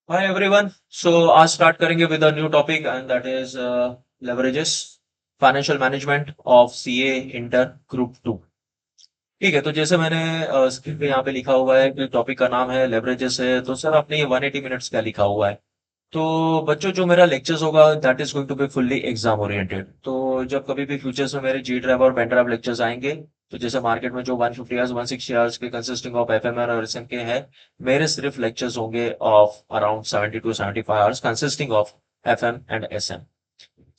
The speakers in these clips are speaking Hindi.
Hi everyone. So आज start करेंगे with a new topic and that is leverages financial management of CA Intern Group 2. ठीक है, तो जैसे मैंने स्क्रीन पे यहाँ पे लिखा हुआ है कि टॉपिक का नाम है लेवरेजेस है, तो सर आपने ये 180 मिनट्स का लिखा हुआ है। तो बच्चों जो मेरा लेक्चर्स होगा that is going to be fully exam oriented. तो जब कभी भी फ्यूचर्स में मेरे जी ड्राइव और पेन ड्राइव लेक्चर्स आएंगे, तो जैसे मार्केट में जो 150 आवर्स 160 आवर्स के कंसिस्टिंग ऑफ एफएमआर और एसएम के हैं, मेरे सिर्फ लेक्चर्स होंगे of around 70 to 75 hours consisting of FM and SM.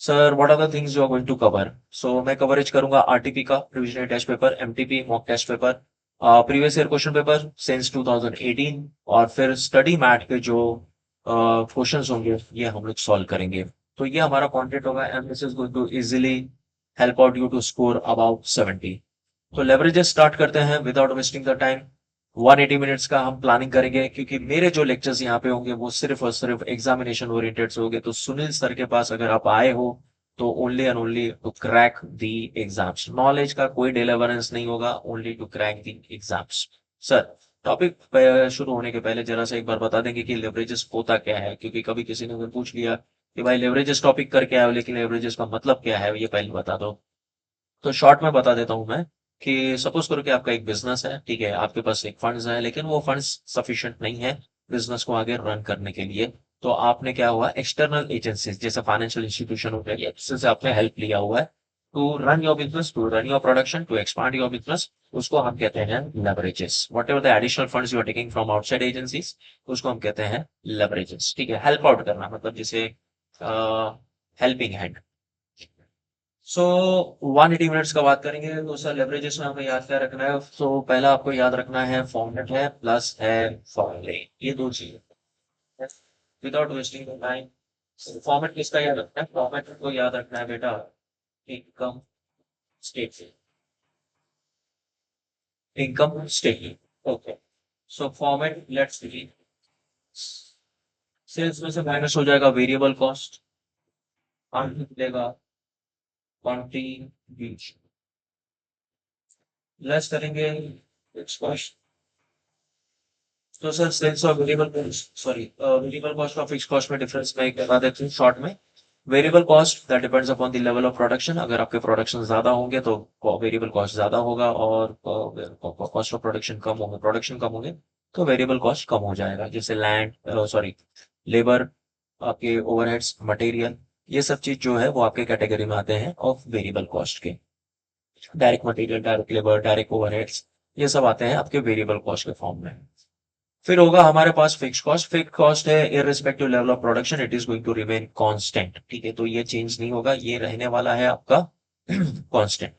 Sir what are the things you are going to cover? So मैं कवरेज करूंगा आरटीपी का provisional test paper, MTP mock test paper, previous year question paper since 2018, और फिर स्टडी मैट के जो क्वेश्चंस होंगे ये हम लोग सॉल्व करेंगे। तो ये हमारा कंटेंट होगा and this is going to easily help out you to score about 70। तो लेवरेजेस स्टार्ट करते हैं without wasting the time. 180 minutes का हम प्लानिंग करेंगे क्योंकि मेरे जो लेक्चर्स यहाँ पे होंगे वो सिर्फ और सिर्फ एग्जामिनेशन ओरिएंटेड से होंगे। तो सुनील सर के पास अगर आप आए हो तो only and only to crack the exams, knowledge का कोई डिलीवरेंस नहीं होगा, only to crack the exams. Sir topic शुरू होने के पहले जरा सा एक बार बता देंगे कि लेवरेजेस होता क्या है, क्योंकि कभी किसी ने मुझे पूछ लिया कि भाई लेवरेजेस टॉपिक कर क्या है, लेकिन लेवरेजेस का मतलब क्या है, ये पहले बता दो। तो शॉर्ट में बता देता हूं मैं कि सपोज करो कि आपका एक बिजनेस है, ठीक है, आपके पास एक फंड्स है लेकिन वो फंड्स सफिशिएंट नहीं है बिजनेस को आगे रन करने के लिए। तो आपने क्या हुआ, एक्सटर्नल एजेंसीज जैसे फाइनेंशियल इंस्टीट्यूशन हो गया, इससे आपने हेल्प लिया हुआ है to run your business, to run your production, to expand your business. उसको हम कहते हैं leverages. Whatever the additional funds you are taking from outside agencies, उसको हम कहते हैं लेवरेजेस। ठीक है, हेल्प आउट करना मतलब जैसे हेल्पिंग हैंड। सो 180 मिनट्स का बात करेंगे तो सर लेवरेजेस में हमें याद क्या रखना है? सो पहला आपको याद रखना है फॉर्मेट है प्लस है फॉर्मूले, ये दो चीजें without wasting the time. Format किसका याद रखना है? फॉर्मेट को याद रखना है बेटा income statement, income statement. Okay, so format let's begin. Sales में से माइनस हो जाएगा वेरिएबल कॉस्ट, मिलेगा कंट्रीब्यूशन, लेस करेंगे फिक्स्ड कॉस्ट। तो सर सेल्स और variable cost, sorry, variable cost और फिक्स कॉस्ट में डिफरेंस मैं एक बता देती हूँ शॉर्ट में। Variable cost that depends upon the level of production. अगर आपके प्रोडक्शन ज्यादा होंगे तो वेरिएबल कॉस्ट ज्यादा होगा, और कॉस्ट ऑफ प्रोडक्शन कम होंगे, प्रोडक्शन कम होंगे तो वेरिएबल कॉस्ट कम हो जाएगा। जैसे लैंड, सॉरी, लेबर, आपके ओवरहेड्स, मटेरियल, ये सब चीज जो है वो आपके कैटेगरी में आते हैं ऑफ वेरिएबल कॉस्ट के। Direct material, direct labour, direct overheads, ये सब आते हैं आपके वेरिएबल कॉस्ट के फॉर्म में। फिर होगा हमारे पास फिक्स कॉस्ट। फिक्स कॉस्ट है irrespective level of production it is going to remain constant. ठीक है, तो ये चेंज नहीं होगा, ये रहने वाला है आपका कांस्टेंट।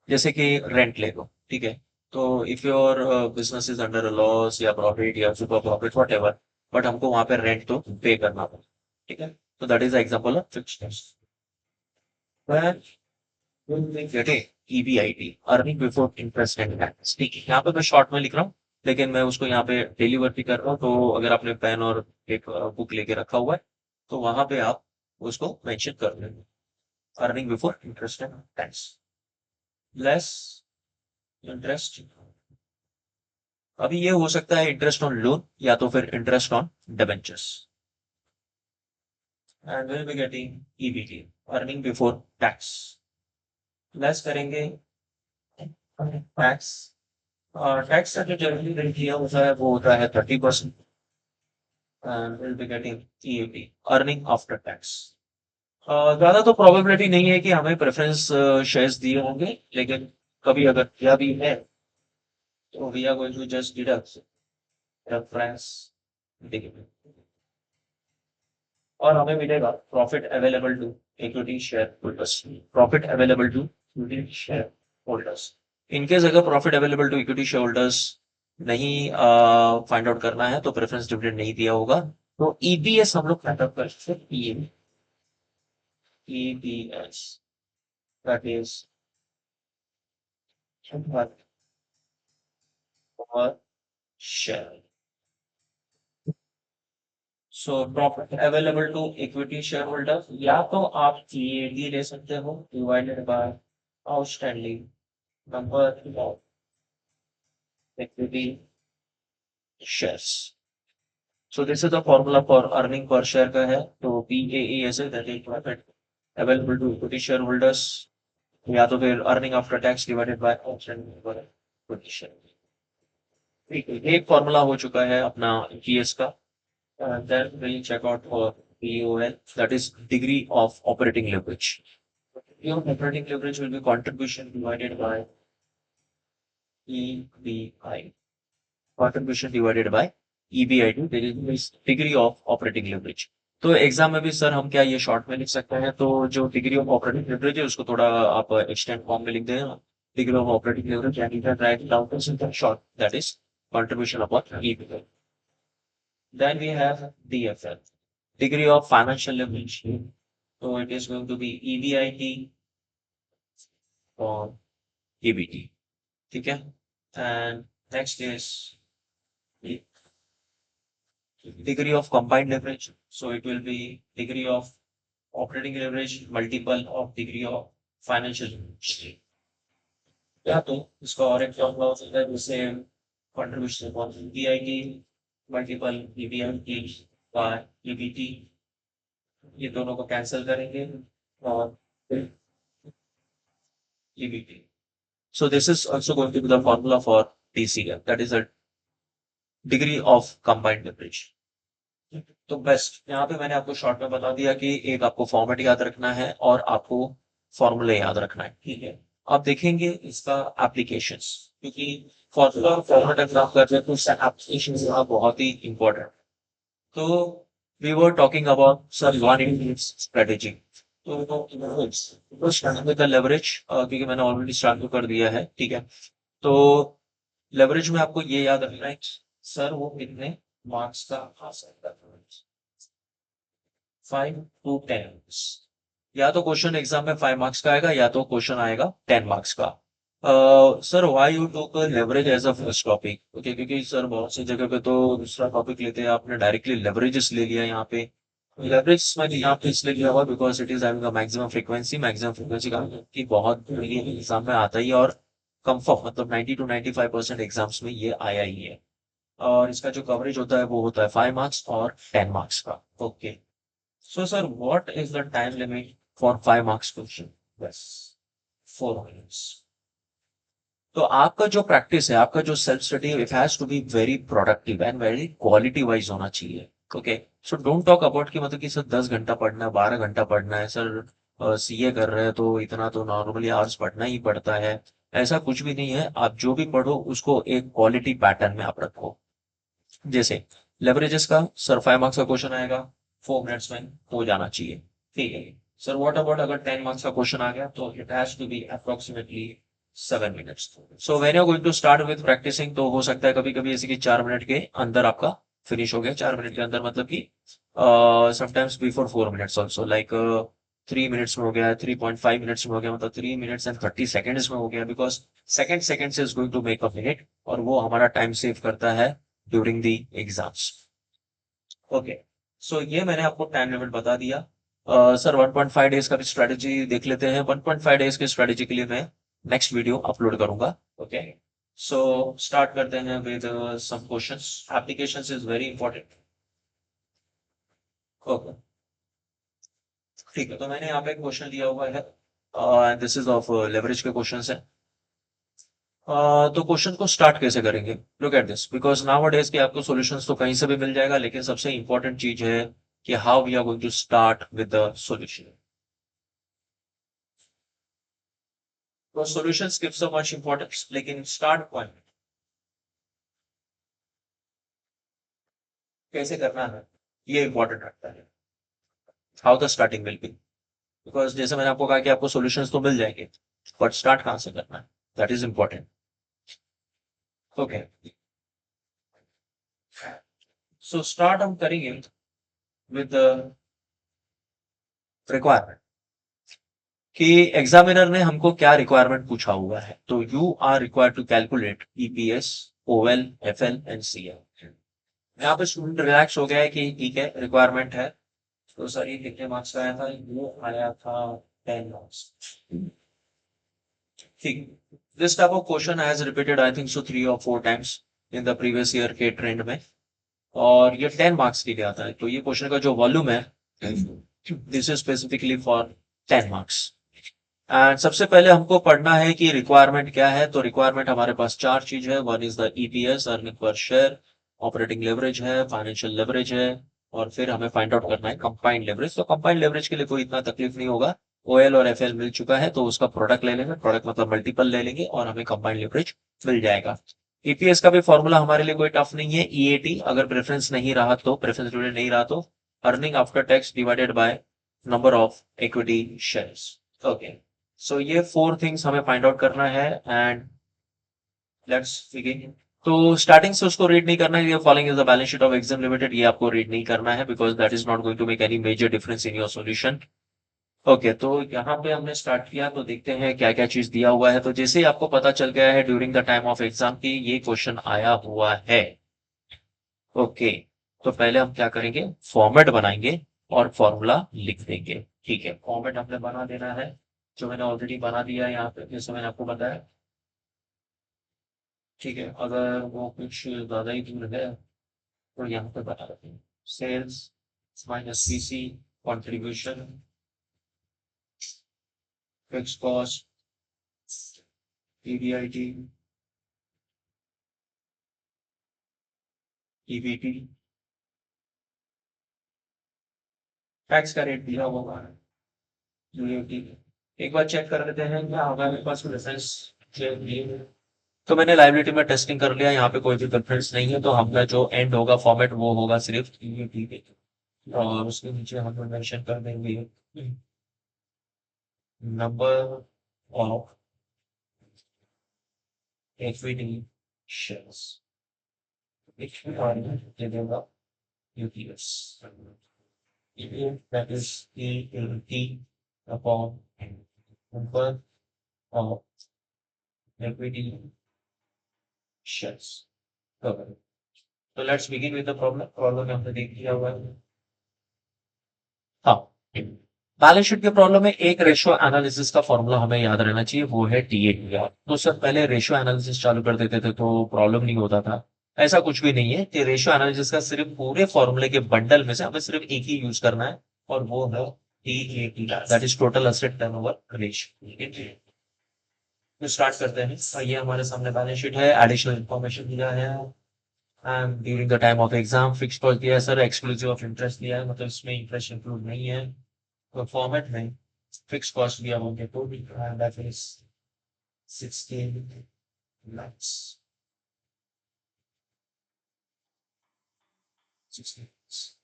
जैसे कि रेंट ले लो, ठीक है, तो if your business is under loss या प्रॉफिट या super profit what ever, but हमको वहां पे रेंट तो पे करना पड़ेगा। ठीक है, तो that is example of fix cost. Get EBIT, earning before interest and tax. ठीक है, यहाँ पे मैं शॉर्ट में लिख रहा हूँ लेकिन मैं उसको यहाँ पे डिलीवर भी कर रहा हूँ। तो अगर आपने पेन और एक बुक लेके रखा हुआ है तो वहां पे आप उसको मेंशन कर देंगे। Earning before interest and tax, less interest. अभी ये हो सकता है इंटरेस्ट ऑन लोन या तो फिर interest on debentures. And will be getting EBT, earning before tax. Less करेंगे टैक्स, और टैक्स का जो जनरली रेट किया होता है वो होता है 30%। and we'll be getting EAT, earning after tax। ज्यादा तो प्रोबेबिलिटी नहीं है कि हमें प्रेफरेंस शेयर्स दिए होंगे, लेकिन कभी अगर दिया भी है तो we are going to just deduct reference dividend, और हमें मिलेगा profit available to equity share holders. Profit available to equity share holders, in case अगर profit available to equity share holders नहीं फाइंड आउट करना है तो प्रेफरेंस डिविडेंड नहीं दिया होगा, तो ईपीएस हम लोग फाइंड आउट कर सकते हैं। EPS, that is per share. So profit available to equity shareholder, या तो आप EAD ले सकते हो divided by outstanding number of equity shares। So this is the formula for earning per share का है, तो PAE ऐसे that is profit available to equity share holders, या तो फिर earning after tax divided by outstanding equity share. ठीक है, एक फॉर्मूला हो चुका है अपना GS का। Then we'll check out for POL, that is degree of operating leverage. Degree of operating leverage will be contribution divided by EBI. Contribution divided by EBIT. There is degree of operating leverage. तो एग्जाम में भी सर हम क्या ये शॉर्ट में लिख सकते हैं? तो जो डिग्री ऑफ ऑपरेटिंग लेवरेज है उसको थोड़ा आप एक्सटेंड फॉर्म में लिख देना। Degree of operating leverage and you can write down in short, that is contribution upon EBI. Then we have DFL, degree of financial leverage. So it is going to be EBIT or EBT. ठीक है? And next is degree of combined leverage. So it will be degree of operating leverage multiple of degree of financial leverage. या तो इसका और एक फॉर्मूला हो सकता है जैसे contribution upon EBIT multiple EBIT by EBT, ये दोनों को कैंसिल करेंगे और EBT. So this is also going to be the formula for DCF, that is a degree of combined leverage. तो बेस्ट यहाँ पे मैंने आपको शॉर्ट में बता दिया कि एक आपको फॉर्मेट याद रखना है और आपको फॉर्मूले याद रखना है, ठीक है? अब देखेंगे इसका एप्लीकेशंस, क्योंकि फॉर्मूला और फॉर्मेट अगर आप कर रहे हैं तो इसका एप्लीकेशन यहाँ बहुत ही इंपॉर्टेंट। तो we were talking about sir one in strategy, तो स्टार्ट विद द लेवरेज, क्योंकि मैंने ऑलरेडी स्टार्ट तो कर दिया है, ठीक है? तो लेवरेज में आपको ये याद रखना है सर वो कितने मार्क्स का आ सकता है, 5 to 10। या तो क्वेश्चन एग्जाम में 5 मार्क्स का आएगा या तो क्वेश्चन आएगा 10 मार्क्स का। Sir why you took leverage as a first topic? Okay, क्योंकि सर बहुत सी जगह पे तो दूसरा टॉपिक लेते हैं, आपने डायरेक्टली लेवरेजेस ले लिया यहाँ पे। लेवरेज मैंने यहाँ पे इसलिए लिया हुआ because it is having a maximum frequency का कि बहुत एग्जाम में आता ही है, और कंफर्म मतलब 90 to 95% एग्जाम्स में ये आया ही है। और इसका जो कवरेज होता है वो होता है 5 मार्क्स और 10 मार्क्स का। Okay, so sir what is the time limit for 5 marks question? बस 4 मिनट्स। तो आपका जो प्रैक्टिस है, आपका जो self study, it has to be very productive and very quality wise होना चाहिए। Okay, so don't talk about कि मतलब कि सर 10 घंटा पढ़ना है, 12 घंटा पढ़ना है, सर CA कर रहे हैं तो इतना तो नॉर्मली आवर्स पढ़ना ही पड़ता है। ऐसा कुछ भी नहीं है, आप जो भी पढ़ो उसको एक क्वालिटी पैटर्न में आप रखो। जैसे लेवरेजेस का सर 5 मार्क्स का क्वेश्चन आएगा, 4 मिनट्स में हो जाना चाहिए, ठीक है? सर व्हाट अबाउट अगर 10 मार्क्स का क्वेश्चन आ गया तो it has to be approximately 7 minutes. So when you are going to start with practising, तो हो सकता है कभी कभी ऐसे कि 4 मिनट के अंदर आपका फिनिश हो गया। 4 मिनट के अंदर मतलब कि sometimes before 4 minutes also, like 3 minutes में हो गया, 3.5 मिनट्स में हो गया, मतलब 3 मिनट्स एंड 30 सेकेंड्स में हो गया, because second is going to make a minute, और वो हमारा टाइम सेव करता है during the exams. Okay, so ये मैंने आपको टाइम लिमिट बता दिया। सर 1.5 डेज का भी स्ट्रेटेजी देख लेते हैं। 1.5 डेज की स्ट्रेटेजी के लिए मैं नेक्स्ट वीडियो अपलोड करूंगा। ओके, सो स्टार्ट करते हैं with some questions. Applications is very important. Okay, ठीक है, तो मैंने यहाँ पे क्वेश्चन दिया हुआ है, दिस इज ऑफ लेवरेज के क्वेश्चंस है। तो क्वेश्चन को स्टार्ट कैसे करेंगे? Look at this, because now days के आपको सॉल्यूशंस तो कहीं से भी मिल जाएगा, लेकिन सबसे इंपॉर्टेंट चीज है कि how we are going to start with the solution. तो solutions give so much importance, लेकिन स्टार्ट पॉइंट कैसे करना है ये इंपॉर्टेंट रखता है, how the starting will be. Because जैसे मैंने आपको कहा कि आपको सॉल्यूशंस तो मिल जाएंगे, बट स्टार्ट कहाँ से करना है, that is important. Okay, so start हम करेंगे विद रिक्वायरमेंट, कि एग्जामिनर ने हमको क्या रिक्वायरमेंट पूछा हुआ है। तो you are required to calculate EPS, OL, FL and CL। यहाँ पे स्टूडेंट रिलैक्स हो गया है कि ठीक है रिक्वायरमेंट है, तो सर ये कितने मार्क्स का आया था? ये आया था 10 मार्क्स। ठीक, this type of question has repeated I think so 3 or 4 times in the previous year के ट्रेंड में। और ये 10 मार्क्स के लिए आता है। तो ये क्वेश्चन का जो वॉल्यूम है this is specifically for 10 marks. And सबसे पहले हमको पढ़ना है कि रिक्वायरमेंट क्या है। तो रिक्वायरमेंट हमारे पास चार चीज है। One is the EPS, earning per share, operating leverage है, फाइनेंशियल लेवरेज है, और फिर हमें फाइंड आउट करना है कंबाइंड लेवरेज। तो कंबाइंड लेवरेज के लिए कोई इतना तकलीफ नहीं होगा। ओएल और एफएल मिल चुका है तो उसका प्रोडक्ट ले लेंगे, प्रोडक्ट मतलब मल्टीपल ले लेंगे और हमें कंबाइंड लेवरेज मिल जाएगा। ईपीएस का भी फॉर्मूला हमारे लिए कोई टफ नहीं है। ईएटी अगर प्रेफरेंस नहीं रहा तो, प्रेफरेंस नहीं रहा तो earning after tax divided by number of equity shares. Okay, so ये फोर थिंग्स हमें फाइंड आउट करना है एंड लेट्स बिगिन। तो स्टार्टिंग से उसको रीड नहीं करना है। ये following is the balance sheet of exam limited, ये आपको रीड नहीं करना है because that is not going to make any major difference in your solution. Okay, तो यहाँ पे हमने स्टार्ट किया तो देखते हैं क्या क्या चीज दिया हुआ है। तो जैसे ही आपको पता चल गया है during the time of exam की ये क्वेश्चन आया हुआ है। ओके, तो पहले हम क्या करेंगे, फॉर्मेट बनाएंगे और फॉर्मूला लिख देंगे। ठीक है, फॉर्मेट हमने बना देना है जो मैंने ऑलरेडी बना दिया है यहाँ पे, जैसे मैंने आपको बताया। ठीक है, अगर वो कुछ ज्यादा ही दूर है तो यहाँ पे बता देते हैं। Sales minus CC, contribution, fix cost, PBIT, EBT, tax का रेट दिया होगा, यूएटी। एक बार चेक कर लेते हैं क्या हमारे पास रेफरेंस तो मैंने लाइबिलिटी में टेस्टिंग कर लिया, यहाँ पे कोई भी रेफरेंस नहीं है। तो हमारा जो एंड होगा फॉर्मेट वो होगा सिर्फ यूएटी पे। और उसके नीचे हम मेंशन कर देंगे नंबर ऑफ इक्विटी शेयर्स, दे देगा UTS, that is ELT upon number of equity shares. Okay. So let's begin with the problem. Problem में हमने देख लिया हुआ है। हाँ, बैलेंस शीट के प्रॉब्लम में एक रेशियो एनालिसिस का फॉर्मूला हमें याद रहना चाहिए, वो है टीएटीआर। तो सर पहले रेशियो एनालिसिस चालू कर देते थे तो प्रॉब्लम नहीं होता था। ऐसा कुछ भी नहीं है कि रेशियो एनालिसिस का सिर्फ पूरे फॉर्मूले के बंडल में से हमें सिर्फ एक ही यूज करना है और वो है TATR, that is total asset turnover ratio. तो स्टार्ट करते हैं। ये हमारे सामने बैलेंस शीट है, एडिशनल इंफॉर्मेशन दिया है and during the time of exam fix cost दिया है सर, एक्सक्लूसिव ऑफ इंटरेस्ट दिया है, मतलब इसमें इंटरेस्ट इंक्लूड नहीं है। तो फॉर्मेट में फिक्स कॉस्ट दिया होंगे तो भी that is 16 lakhs, 16 lakhs।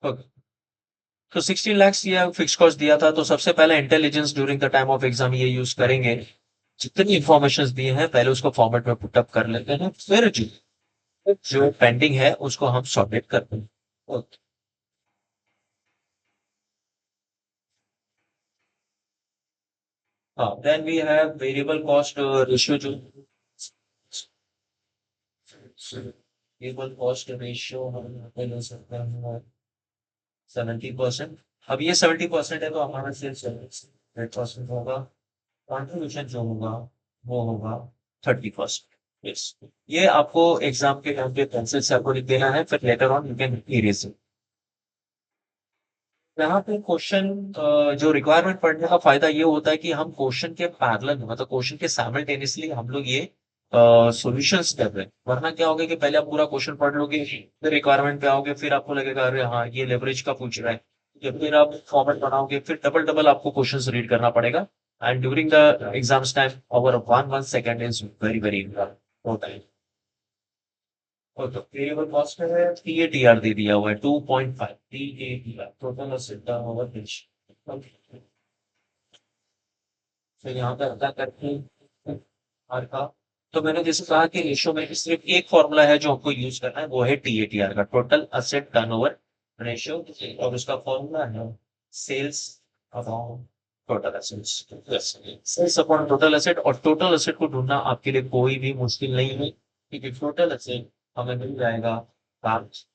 Okay, तो 16 lakhs ये फिक्स कॉस्ट दिया था। तो सबसे पहले intelligence during the time of exam ये यूज करेंगे। जितनी इंफॉर्मेशन दिए हैं पहले उसको फॉर्मेट में पुटअप कर लेते हैं, फिर जो पेंडिंग है उसको हम सबमिट करते हैं। ओके, हाँ, then we have variable cost ratio जो वेरिएबल कॉस्ट रेशियो हम यहाँ पे ले सकते हैं 70%। अब ये 70% है तो हमारा सिर्फ 70% होगा। कॉन्ट्रीब्यूशन जो होगा वो होगा 30%। यस, ये आपको एग्जाम के टाइम पे पेंसिल से आपको लिख देना है, फिर later on you can erase it. यहाँ पे क्वेश्चन जो रिक्वायरमेंट पढ़ने का फायदा ये होता है कि हम क्वेश्चन के पैरेलल मतलब क्वेश्चन के साइमल्टेनियसली हम लोग ये सॉल्यूशंस कर रहे हैं। वरना क्या होगा कि पहले आप पूरा क्वेश्चन पढ़ लोगे फिर रिक्वायरमेंट पे आओगे फिर आपको लगेगा अरे हाँ ये लेवरेज का पूछ रहा है, या फिर आप फॉर्मेट बनाओगे फिर डबल डबल आपको क्वेश्चंस रीड करना पड़ेगा। And during the exams time over 1 second is very very important. और तो वेरिएबल कॉस्ट है टीएटीआर दे दिया हुआ है 2.5 TATR, total asset turnover ratio. फिर यहाँ पे अदा करके आर का, तो मैंने जैसे कहा कि रेशियो में सिर्फ एक फॉर्मूला है जो हमको यूज करना है वो है टीएटीआर का, टोटल एसेट टर्नओवर रेशियो। और उसका फॉर्मूला है sales upon total assets. Sales upon total asset, और टोटल एसेट को ढूंढना आपके लिए कोई भी मुश्किल नहीं है क्योंकि टोटल एसेट हमें मिल जाएगा 5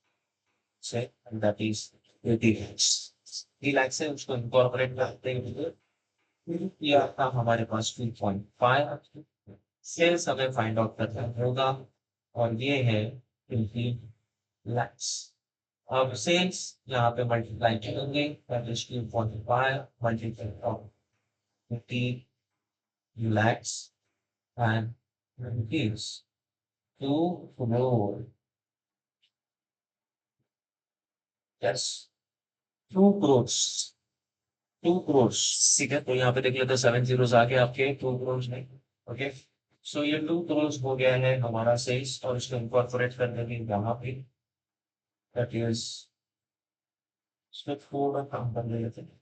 से, दैट इज 80 lakhs। 3 लाख से उसको इनकॉर्पोरेट करते हैं या था हमारे पास 2.5, सेल्स हमें फाइंड आउट करना होगा और ये है 20 lakhs। अब सेल्स यहाँ पे मल्टीप्लाई करेंगे, that is 2.5 multiply of 50 lakhs and rupees 2 crore। Yes, 2 crore, 2 crore। ठीक है, तो यहाँ पे देख लेते हैं 7 zeros आ गए आपके 2 crore में। ओके, सो ये 2 crore हो गया है हमारा सेल्स, और इसको इंकॉर्पोरेट कर देंगे यहाँ पे, दैट इज इसमें थोड़ा काम कर लेते हैं।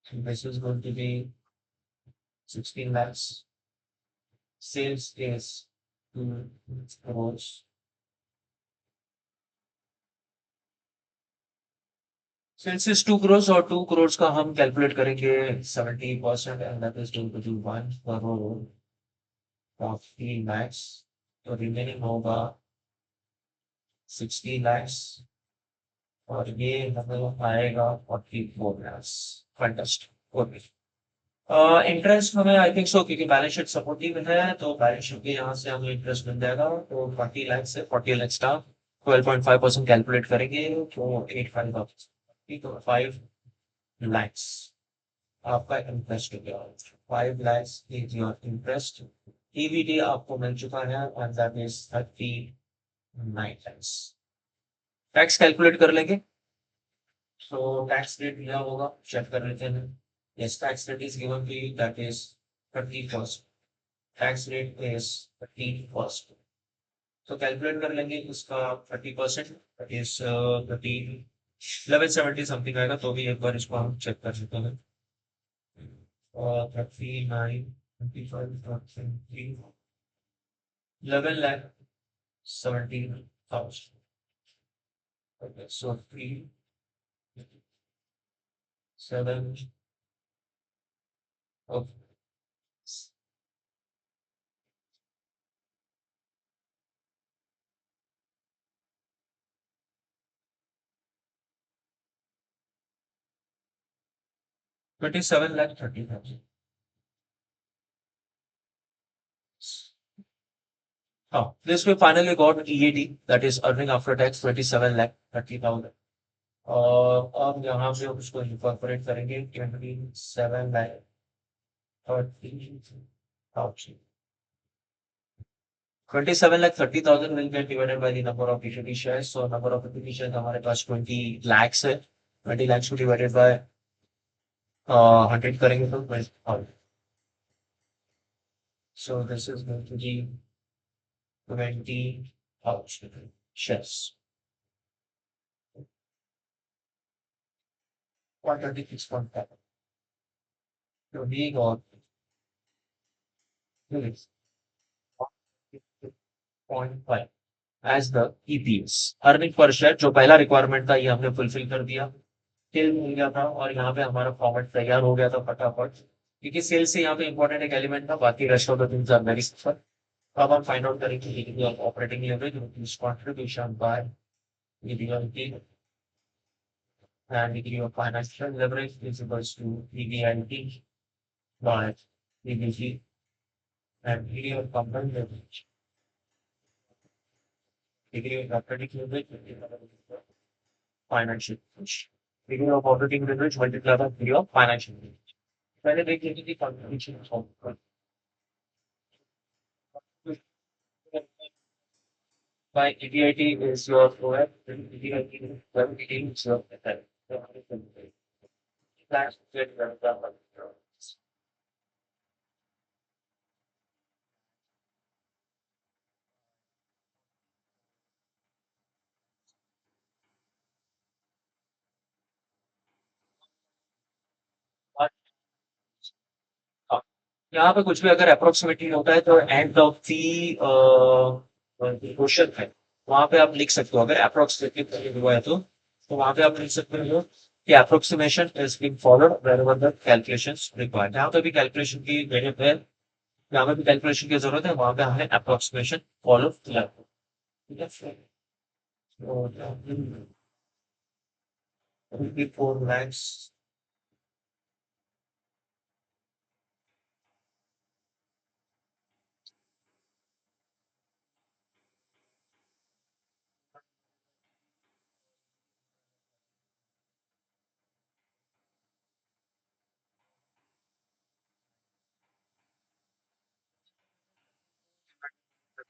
So this is going to be 16 lakhs. Sales is 2 crores. Sales is 2 crores, और 2 crores का हम कैलकुलेट करेंगे 70%, and that is going to be 1 crore of 3 lakhs। तो रिमेनिंग होगा 60 lakhs, और ये हमें आएगा 44 lakhs। Fantastic, okay. इंटरेस्ट हमें आई थिंक सो, क्योंकि बैलेंस शीट सपोर्टिव है, तो बैलेंस शीट के यहाँ से हमें इंटरेस्ट मिल जाएगा। तो 40 लाख से 40 लाख का 12.5% कैलकुलेट करेंगे, तो 5 लैक्स आपका इंटरेस्ट हो गया। 5 lakhs is your interest. EBD आपको मिल चुका है, and that is 39 lakhs. Tax calculate कर लेंगे, तो टैक्स रेट दिया होगा, चेक कर लेते हैं। Yes, tax rate is given to you, that is 30%. Tax rate is 30%. तो कैलकुलेट कर लेंगे उसका 30%, that is 1170 समथिंग आएगा, तो भी एक बार इसको हम चेक कर सकते हैं। 39, 25, 11,70,000। Okay, so 3, 7, okay. 27,30,000। Oh, this we finally got EAT, that is earning after tax 27,30,000। और अब यहाँ पे हम उसको इनकॉर्पोरेट करेंगे 27,30,000। 27,30,000 will get divided by the number of equity shares। So number of equity shares हमारे पास 20 lakhs है। 20 lakhs को divided by 100 करेंगे तो 20,000। So this is going to be 20,000 shares। 136.5। So we got this 0.5 as the EPS, earning per share. जो पहला रिक्वायरमेंट था ये हमने फुलफिल कर दिया, सेल मिल गया था, और यहाँ पे हमारा फॉर्मेट तैयार हो गया था फटाफट, क्योंकि सेल से यहाँ पे इंपॉर्टेंट एक एलिमेंट था, बाकी rest of the things are very simple. अब हम फाइंड आउट करेंगे degree of operating leverage, rupees contribution by degree and degree of financial leverage is equals to EBIT by EBT, and degree of company leverage, degree of operating leverage, financial leverage, degree of operating leverage multiplied by degree of financial leverage। पहले देख लेते हैं contribution by EBIT is your OF, EBIT is your FF। That's good. यहाँ पे कुछ भी अगर अप्रोक्सीमेटली होता है, तो एंड ऑफ दी क्वेश्चन है, वहां पे आप लिख सकते हो। अगर अप्रोक्सीमेटली हुआ है तो वहां पे आप लिख सकते हो कि approximation is being followed wherever the calculations required. जहाँ पे भी कैलकुलेशन की जरूरत है, जहाँ पे भी कैलकुलेशन की जरूरत है, वहां पे हमने अप्रोक्सीमेशन फॉलो किया। ठीक है, तो 4 lakhs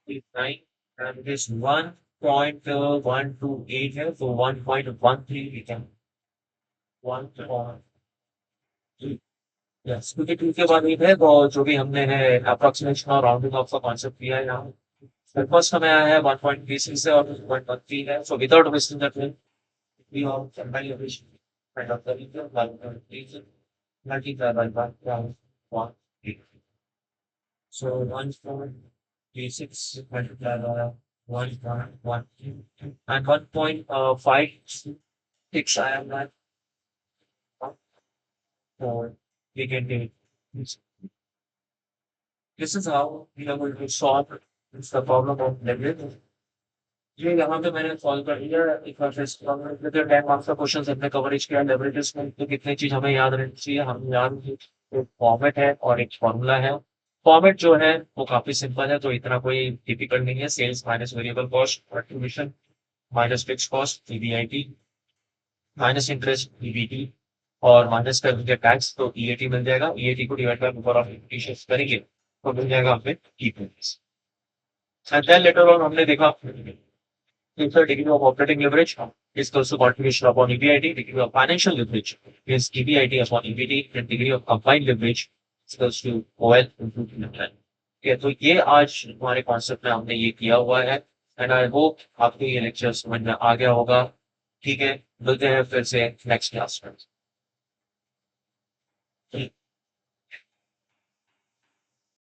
9 and this 1.128 है तो 1.13 लिखा है 1.3 यस क्योंकि 2 के बाद 8 है तो जो भी हमने है अप्रोक्सीमेशन और राउंडिंग ऑफ का कॉन्सेप्ट किया है यहाँ तो फर्स्ट हमें आया है 1.36 है और 1.13 है so without wasting the time we all combine everything kind of the region like the region multiply by 1 so 1.36 multiplied by 1.1 and 1.56 I am like so we can do it. This is how we are going to solve the problem of leverage. ये यहाँ पे मैंने सॉल्व कर दिया एक बार फिर से हमने कितने टाइम मार्क्स का क्वेश्चन हमने कवरेज किया लेवरेजेस में तो कितनी चीज हमें याद रखनी चाहिए हम याद रखिए एक फॉर्मेट है और एक फॉर्मूला है फॉर्मेट जो है वो काफी सिंपल है तो इतना कोई डिफिकल्ट नहीं है sales minus variable cost contribution minus fix cost PBIT minus interest PBT और माइनस कर दीजिए टैक्स तो ईएटी मिल जाएगा ईएटी को divide by number of equations करेंगे तो मिल जाएगा हमें EPS and then later on हमने देखा if the degree of operating leverage is equals to contribution upon EBIT, degree of financial leverage is EBIT upon EBT, and degree of combined leverage is equals to OL into NFL. Okay, तो ये आज हमारे कॉन्सेप्ट में हमने ये किया हुआ है एंड आई होप आपको ये लेक्चर समझ में आ गया होगा ठीक है मिलते हैं फिर से नेक्स्ट क्लास में